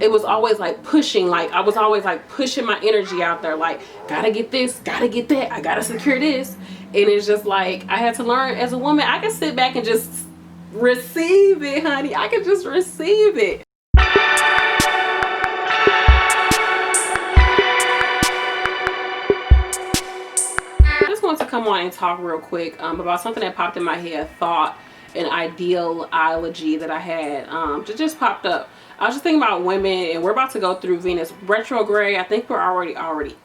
it was always like pushing, like I was always like pushing my energy out there, like gotta get this, gotta get that, I gotta secure this. And it's just like I had to learn as a woman, I can sit back and just receive it, honey. I can just receive it. I just want to come on and talk real quick about something that popped in my head, thought, an ideology that I had just popped up. I was just thinking about women, and we're about to go through Venus retrograde. I think we're already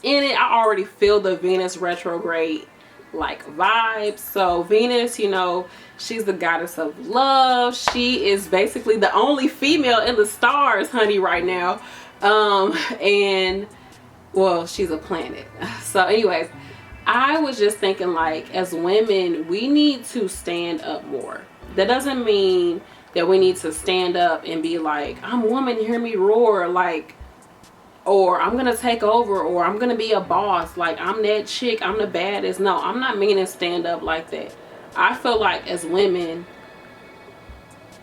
in it. I already feel the Venus retrograde like vibes. So Venus, you know, she's the goddess of love. She is basically the only female in the stars, honey, right now. And well, she's a planet. So anyways, I was just thinking, like, as women, we need to stand up more. That doesn't mean that we need to stand up and be like, I'm a woman, hear me roar, like, or I'm gonna take over, or I'm gonna be a boss, like I'm that chick, I'm the baddest. No, I'm not meaning to stand up like that. I feel like as women,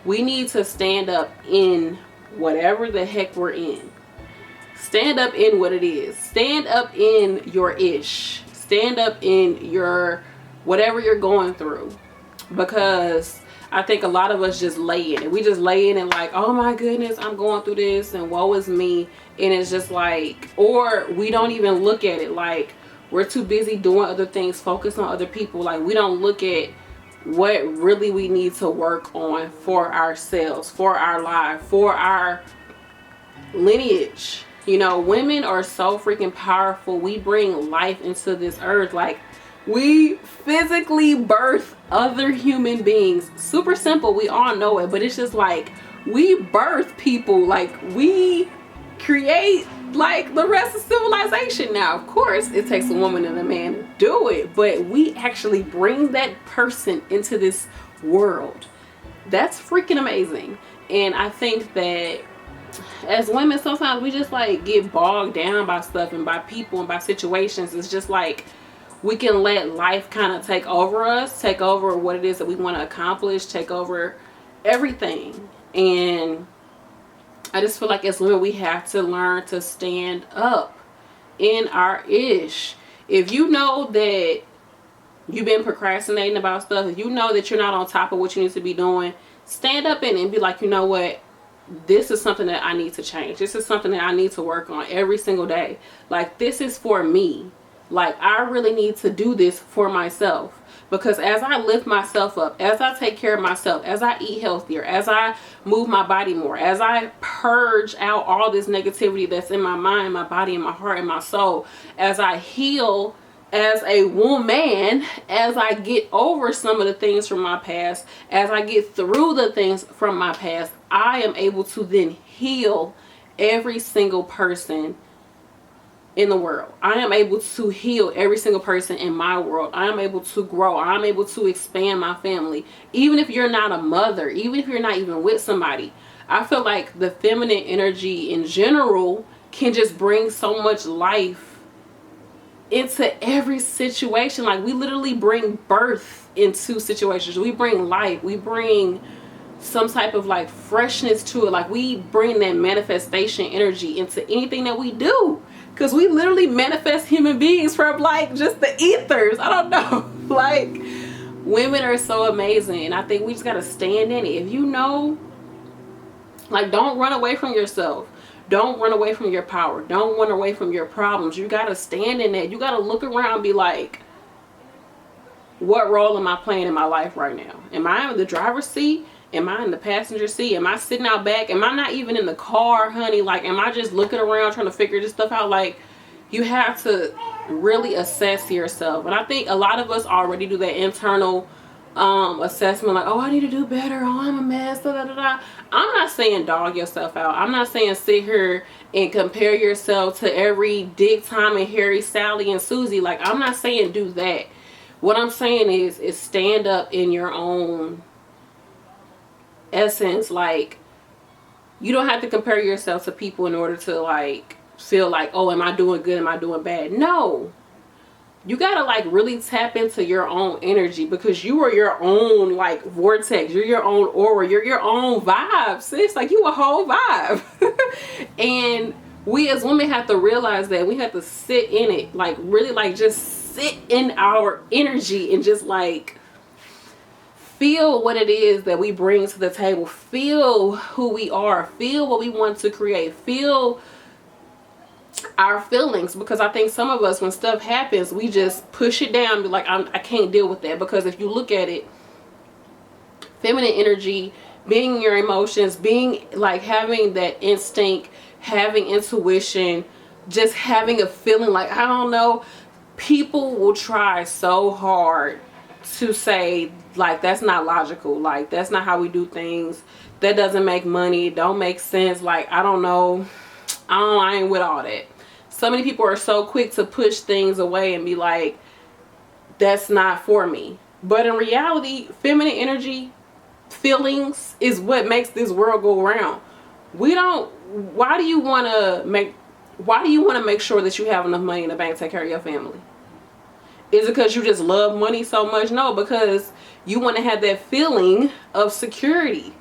we need to stand up in whatever the heck we're in. Stand up in what it is. Stand up in your ish. Stand up in your whatever you're going through. Because I think a lot of us just lay in it. We just lay in it like, oh my goodness, I'm going through this and woe is me. And it's just like, or we don't even look at it, like we're too busy doing other things, focus on other people. Like we don't look at what really we need to work on for ourselves, for our life, for our lineage. You know, women are so freaking powerful. We bring life into this earth. Like, we physically birth other human beings. Super simple. We all know it. But it's just like, we birth people. Like, we create, like, the rest of civilization. Now, of course, it takes a woman and a man to do it. But we actually bring that person into this world. That's freaking amazing. And I think that as women, sometimes we just like get bogged down by stuff and by people and by situations. It's just like we can let life kind of take over us, take over what it is that we want to accomplish, take over everything. And I just feel like as women, we have to learn to stand up in our ish. If you know that you've been procrastinating about stuff, if you know that you're not on top of what you need to be doing, stand up in it and be like, you know what? This is something that I need to change. This is something that I need to work on every single day. Like, this is for me. Like, I really need to do this for myself. Because as I lift myself up, as I take care of myself, as I eat healthier, as I move my body more, as I purge out all this negativity that's in my mind, my body, and my heart, and my soul, as I heal as a woman, as I get over some of the things from my past, as I get through the things from my past, I am able to then heal every single person in the world. I am able to heal every single person in my world. I am able to grow. I'm able to expand my family. Even if you're not a mother, even if you're not even with somebody, I feel like the feminine energy in general can just bring so much life into every situation. Like, we literally bring birth into situations. We bring life. We bring some type of like freshness to it. Like, we bring that manifestation energy into anything that we do, because we literally manifest human beings from like just the ethers. I don't know. Like, women are so amazing, and I think we just gotta stand in it. If you know, like, don't run away from yourself. Don't run away from your power. Don't run away from your problems. You gotta stand in that. You gotta look around and be like, what role am I playing in my life right now? Am I in the driver's seat? Am I in the passenger seat? Am I sitting out back? Am I not even in the car, honey? Like, am I just looking around trying to figure this stuff out? Like, you have to really assess yourself. And I think a lot of us already do that internal assessment, like, oh, I need to do better, oh, I'm a mess, da, da, da, da. I'm not saying dog yourself out. I'm not saying sit here and compare yourself to every Dick, Tom, and Harry, Sally, and Susie. Like, I'm not saying do that. What I'm saying is stand up in your own essence. Like, you don't have to compare yourself to people in order to like feel like, oh, am I doing good, am I doing bad? No. You gotta like really tap into your own energy, because you are your own like vortex. You're your own aura. You're your own vibe, sis. Like, you a whole vibe. And we as women have to realize that we have to sit in it, like really like just sit in our energy and just like feel what it is that we bring to the table, feel who we are, feel what we want to create, feel our feelings. Because I think some of us, when stuff happens, we just push it down and be like, I can't deal with that. Because if you look at it, feminine energy, being your emotions, being like having that instinct, having intuition, just having a feeling, like, I don't know, people will try so hard to say like that's not logical, like that's not how we do things, that doesn't make money, don't make sense, like I don't know, I ain't with all that. So many people are so quick to push things away and be like, that's not for me. But in reality, feminine energy, feelings is what makes this world go around. Why do you want to make sure that you have enough money in the bank to take care of your family? Is it because you just love money so much? No, because you want to have that feeling of security,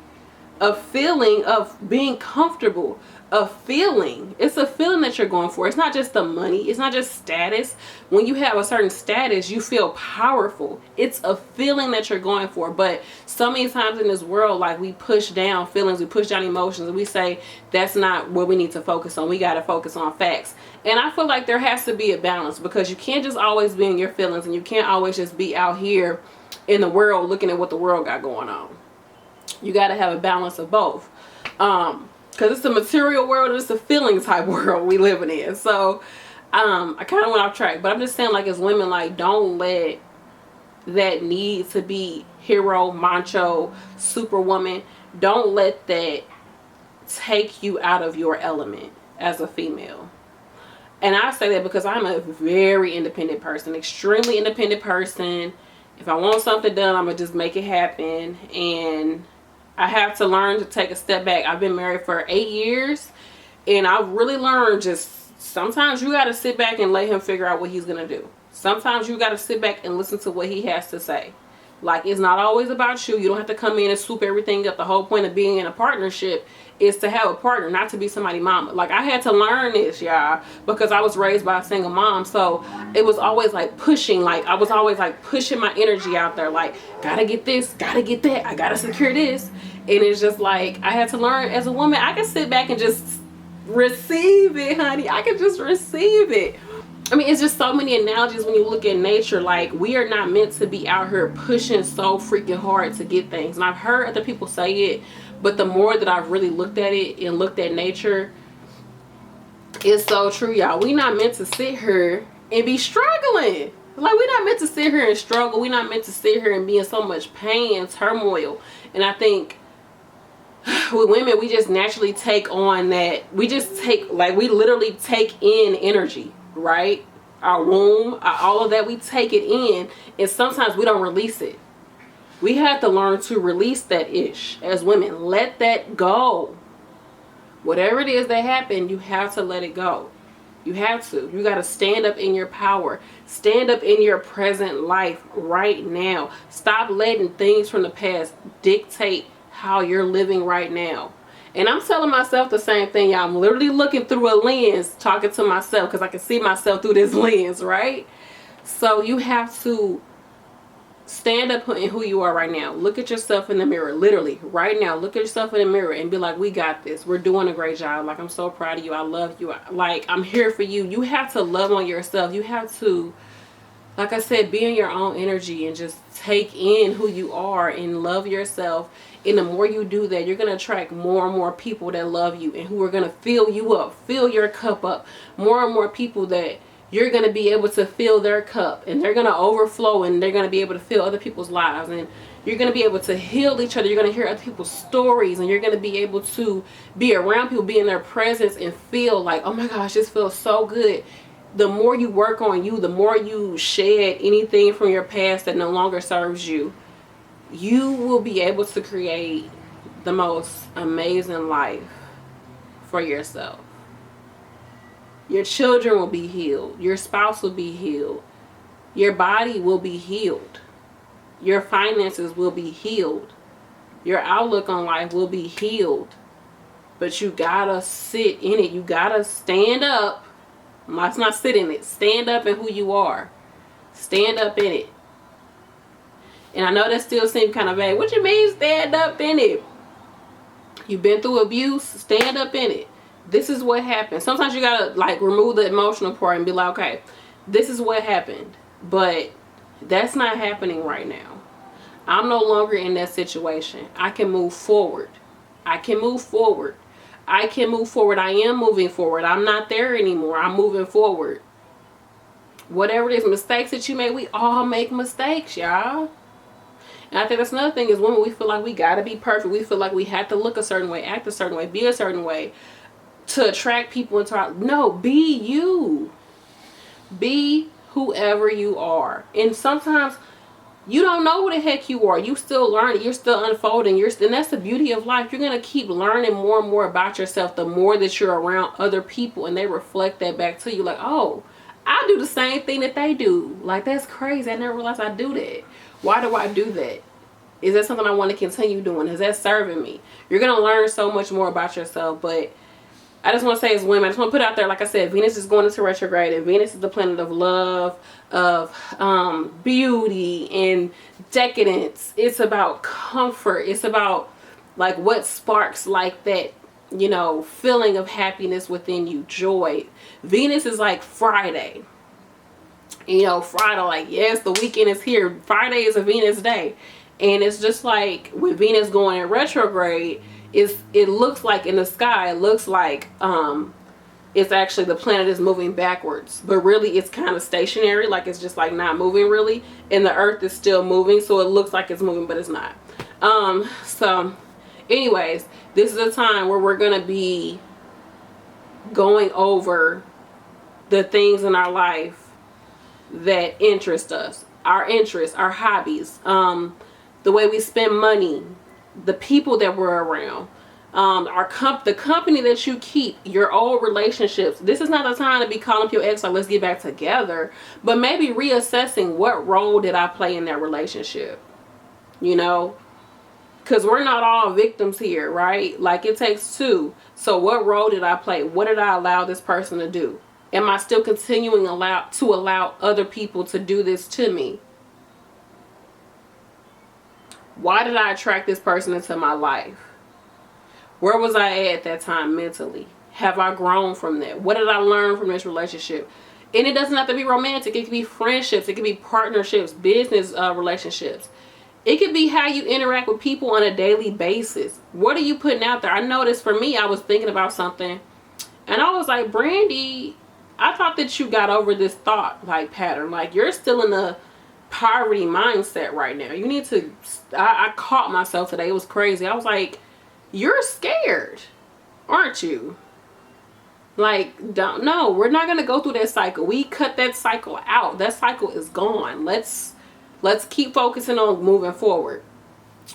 a feeling of being comfortable, a feeling. It's a feeling that you're going for. It's not just the money. It's not just status. When you have a certain status, you feel powerful. It's a feeling that you're going for. But so many times in this world, like, we push down feelings, we push down emotions, and we say that's not what we need to focus on. We got to focus on facts. And I feel like there has to be a balance, because you can't just always be in your feelings, and you can't always just be out here in the world looking at what the world got going on. You got to have a balance of both. Because it's a material world and it's a feeling type world we living in. So I kind of went off track, but I'm just saying, like, as women, like, don't let that need to be hero, macho, superwoman, don't let that take you out of your element as a female. And I say that because I'm a very independent person, extremely independent person. If I want something done, I'm gonna just make it happen. And I have to learn to take a step back. I've been married for 8 years, and I've really learned just sometimes you got to sit back and let him figure out what he's going to do. Sometimes you got to sit back and listen to what he has to say. Like, it's not always about you. You don't have to come in and swoop everything up. The whole point of being in a partnership is to have a partner, not to be somebody's mama. Like, I had to learn this, y'all, because I was raised by a single mom. So it was always like pushing. Like, I was always like pushing my energy out there. Like, gotta get this, gotta get that, I gotta secure this. And it's just like, I had to learn as a woman, I can sit back and just receive it, honey. I can just receive it. I mean, it's just so many analogies when you look at nature. Like, we are not meant to be out here pushing so freaking hard to get things. And I've heard other people say it, but the more that I've really looked at it and looked at nature, it's so true, y'all. We not meant to sit here and be struggling. Like, we're not meant to sit here and struggle. We're not meant to sit here and be in so much pain and turmoil. And I think with women, we just naturally take on that. We just take, like, we literally take in energy, right? Our womb, all of that, we take it in, and sometimes we don't release it. We have to learn to release that ish as women. Let that go. Whatever it is that happened, you have to let it go. You have to. You got to stand up in your power. Stand up in your present life right now. Stop letting things from the past dictate how you're living right now. And I'm telling myself the same thing, y'all. I'm literally looking through a lens, talking to myself, because I can see myself through this lens, right? So you have to stand up in who you are right now. Look at yourself in the mirror, literally right now. Look at yourself in the mirror and be like, we got this. We're doing a great job. Like, I'm so proud of you. I love you. Like, I'm here for you. You have to love on yourself. You have to, like I said, be in your own energy and just take in who you are and love yourself. And the more you do that, you're going to attract more and more people that love you and who are going to fill you up, fill your cup up. More and more people that you're going to be able to fill their cup, and they're going to overflow, and they're going to be able to fill other people's lives, and you're going to be able to heal each other. You're going to hear other people's stories, and you're going to be able to be around people, be in their presence, and feel like, oh my gosh, this feels so good. The more you work on you, the more you shed anything from your past that no longer serves you, you will be able to create the most amazing life for yourself. Your children will be healed. Your spouse will be healed. Your body will be healed. Your finances will be healed. Your outlook on life will be healed. but you gotta sit in it. You gotta stand up. Let's not sit in it. Stand up in who you are. Stand up in it. And I know that still seems kind of vague. What you mean stand up in it? You've been through abuse. Stand up in it. This is what happened. Sometimes you gotta like remove the emotional part and be like, okay, this is what happened. But that's not happening right now. I'm no longer in that situation. I can move forward. I can move forward. I can move forward. I am moving forward. I'm not there anymore. I'm moving forward. Whatever it is, mistakes that you made, we all make mistakes, y'all. And I think that's another thing is women, we feel like we gotta be perfect. We feel like we have to look a certain way, act a certain way, be a certain way to attract people into our... No, be you. Be whoever you are. And sometimes you don't know who the heck you are. You still learning. You're still unfolding. And that's the beauty of life. You're going to keep learning more and more about yourself the more that you're around other people and they reflect that back to you. Like, oh, I do the same thing that they do. Like, that's crazy. I never realized I do that. Why do I do that? Is that something I want to continue doing? Is that serving me? You're going to learn so much more about yourself. But I just want to say as women, I just want to put out there, like I said, Venus is going into retrograde, and Venus is the planet of love, of beauty and decadence. It's about comfort. It's about like what sparks like that, you know, feeling of happiness within you, joy. Venus is like Friday. You know, Friday, like, yes, the weekend is here. Friday is a Venus day. And it's just like with Venus going in retrograde, it looks like in the sky, it looks like it's actually the planet is moving backwards, but really it's kind of stationary, like it's just like not moving really, and the earth is still moving, so it looks like it's moving, but it's not. So anyways, this is a time where we're gonna be going over the things in our life that interest us, our interests, our hobbies, the way we spend money, the people that we're around, the company that you keep, your old relationships. This is not the time to be calling up your ex like, let's get back together, but maybe reassessing what role did I play in that relationship, you know, because we're not all victims here, right? Like, it takes two. So what role did I play? What did I allow this person to do? Am I still continuing to allow other people to do this to me? Why did I attract this person into my life? Where was I at that time mentally? Have I grown from that? What did I learn from this relationship? And it doesn't have to be romantic. It could be friendships. It could be partnerships, business relationships. It could be how you interact with people on a daily basis. What are you putting out there? I noticed for me, I was thinking about something and I was like, Brandy, I thought that you got over this thought like pattern. Like, you're still in the poverty mindset right now. You need to... I caught myself today. It was crazy. I was like, you're scared, aren't you? Like, no, we're not going to go through that cycle. We cut that cycle out. That cycle is gone. Let's keep focusing on moving forward.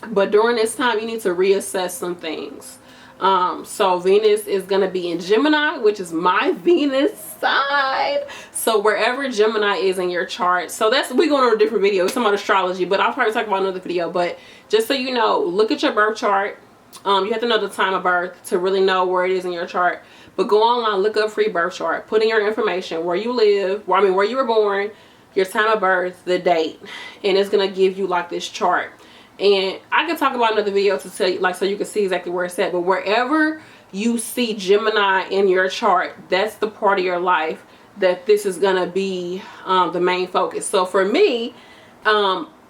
But during this time, you need to reassess some things. So Venus is going to be in Gemini, which is my Venus side. So wherever Gemini is in your chart, so we're going on a different video. It's about astrology, but I'll probably talk about another video. But just so you know, look at your birth chart. You have to know the time of birth to really know where it is in your chart. But go online, look up free birth chart, put in your information, where you live, where you were born, your time of birth, the date, and it's going to give you like this chart. And I can talk about another video to tell you, like, so you can see exactly where it's at. But wherever you see Gemini in your chart, that's the part of your life that this is going to be the main focus. So for me,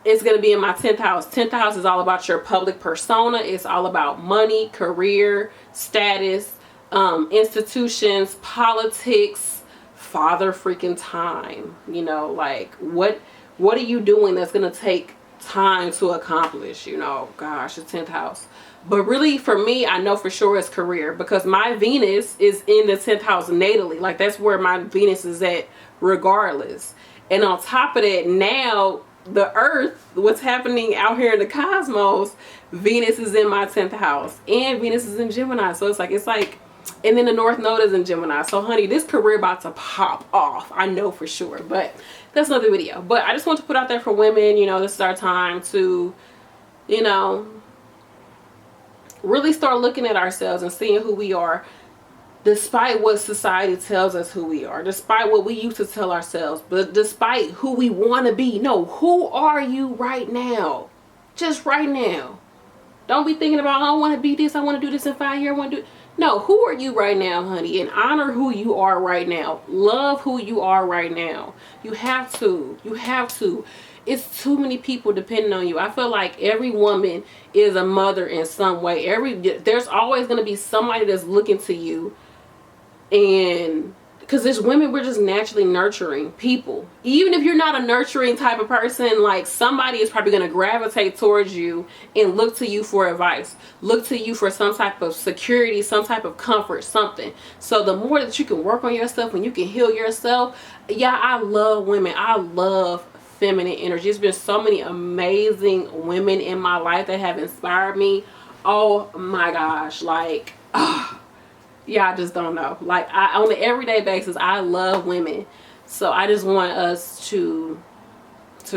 it's going to be in my 10th house. 10th house is all about your public persona. It's all about money, career, status, institutions, politics, father freaking time. You know, like, what are you doing that's going to take time to accomplish? You know, gosh, the 10th house. But really, for me, I know for sure it's career, because my Venus is in the 10th house natally. Like, that's where my Venus is at regardless. And on top of that, now the earth, what's happening out here in the cosmos, Venus is in my 10th house and Venus is in Gemini. So it's like, and then the North Node is in Gemini. So honey, this career about to pop off. I know for sure, but that's another video. But I just want to put out there for women, you know, this is our time to, you know, really start looking at ourselves and seeing who we are, despite what society tells us who we are, despite what we used to tell ourselves, but despite who we want to be. No, who are you right now? Just right now. Don't be thinking about, oh, I want to be this, I want to do this in 5 years, I want to do. No, who are you right now, honey? And honor who you are right now. Love who you are right now. You have to. You have to. It's too many people depending on you. I feel like every woman is a mother in some way. There's always going to be somebody that's looking to you. And because there's women, we're just naturally nurturing people. Even if you're not a nurturing type of person, like, somebody is probably going to gravitate towards you and look to you for advice, look to you for some type of security, some type of comfort, something. So the more that you can work on yourself and you can heal yourself, yeah, I love women. I love feminine energy. There's been so many amazing women in my life that have inspired me. Oh my gosh, like, yeah, I just don't know. Like, on an everyday basis, I love women. So I just want us to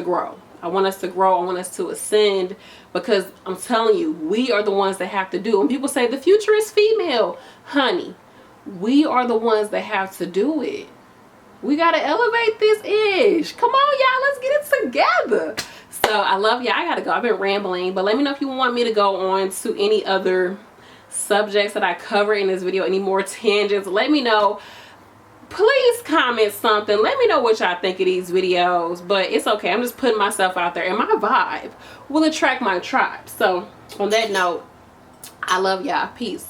grow. I want us to grow. I want us to ascend, because I'm telling you, we are the ones that have to do. And people say the future is female. Honey, we are the ones that have to do it. We got to elevate this ish. Come on, y'all. Let's get it together. So I love y'all. I got to go. I've been rambling. But let me know if you want me to go on to any other subjects that I cover in this video, any more tangents. Let me know. Please comment something. Let me know what y'all think of these videos. But it's okay. I'm just putting myself out there, and my vibe will attract my tribe. So on that note, I love y'all. Peace.